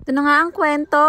Ito na nga ang kwento.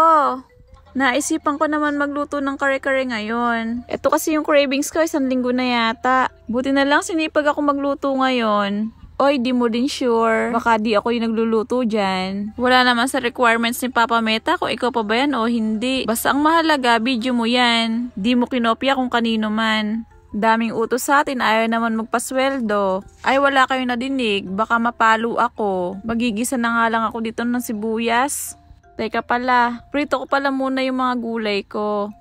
Naisipan ko naman magluto ng kare-kare ngayon. Ito kasi yung cravings ko, 1 linggo na yata. Buti na lang sinipag ako magluto ngayon. Oy, di mo din sure. Baka di ako yung nagluluto dyan. Wala naman sa requirements ni Papa Meta kung ikaw pa ba yan o hindi. Basta ang mahalaga, video mo yan. Di mo kinopya kung kanino man. Daming utos sa atin, ayaw naman magpasweldo. Ay, wala kayong nadinig. Baka mapalo ako. Magigisa na nga lang ako dito ng sibuyas. Teka pala, prito ko pala muna yung mga gulay ko.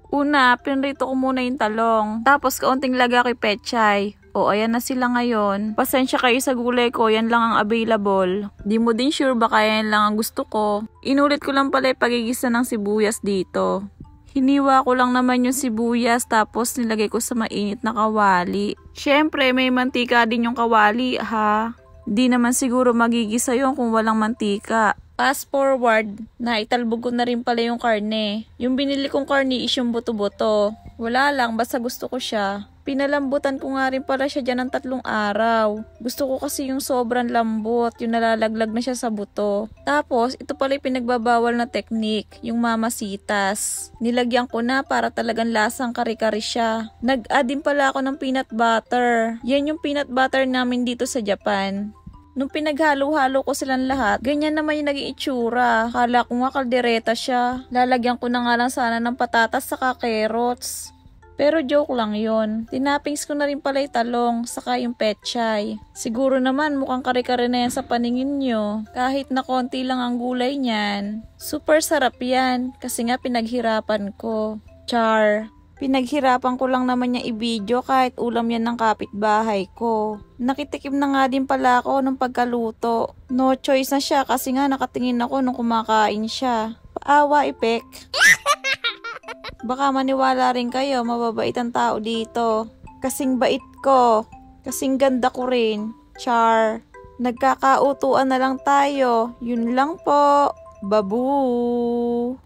Una, pinrito ko muna yung talong. Tapos kaunting laga ko'y pechay. O, ayan na sila ngayon. Pasensya kayo sa gulay ko, yan lang ang available. Di mo din sure baka yan lang ang gusto ko. Inulit ko lang pala yung pagigisa ng sibuyas dito. Hiniwa ko lang naman yung sibuyas tapos nilagay ko sa mainit na kawali. Syempre, may mantika din yung kawali, ha? Di naman siguro magigisa yun kung walang mantika. Fast forward, naitalbog ko na rin pala yung karne. Yung binili kong karne is yung buto-buto. Wala lang, basta gusto ko siya. Pinalambutan ko nga rin pala siya dyan ng 3 araw. Gusto ko kasi yung sobrang lambot, yung nalalaglag na siya sa buto. Tapos, ito pala yung pinagbabawal na technique, yung mamasitas. Nilagyan ko na para talagang lasang kare-kare siya. Nag-add din pala ako ng peanut butter. Yan yung peanut butter namin dito sa Japan. Nung pinaghalo-halo ko silang lahat, ganyan naman yung naging itsura. Kala ko nga kaldereta siya. Lalagyan ko na nga lang sana ng patatas saka carrots. Pero joke lang yon. Tinapings ko na rin pala yung talong, saka yung pechay. Siguro naman mukhang kare-kare na yan sa paningin nyo. Kahit na konti lang ang gulay niyan. Super sarap yan, kasi nga pinaghirapan ko. Char. Pinaghirapan ko lang naman niya i-video kahit ulam yan ng kapitbahay ko. Nakitikim na nga din pala ako nung pagkaluto. No choice na siya kasi nga nakatingin ako nung kumakain siya. Paawa, ipek. Baka maniwala rin kayo, mababait ang tao dito. Kasing bait ko. Kasing ganda ko rin. Char. Nagkakautuan na lang tayo. Yun lang po. Babu.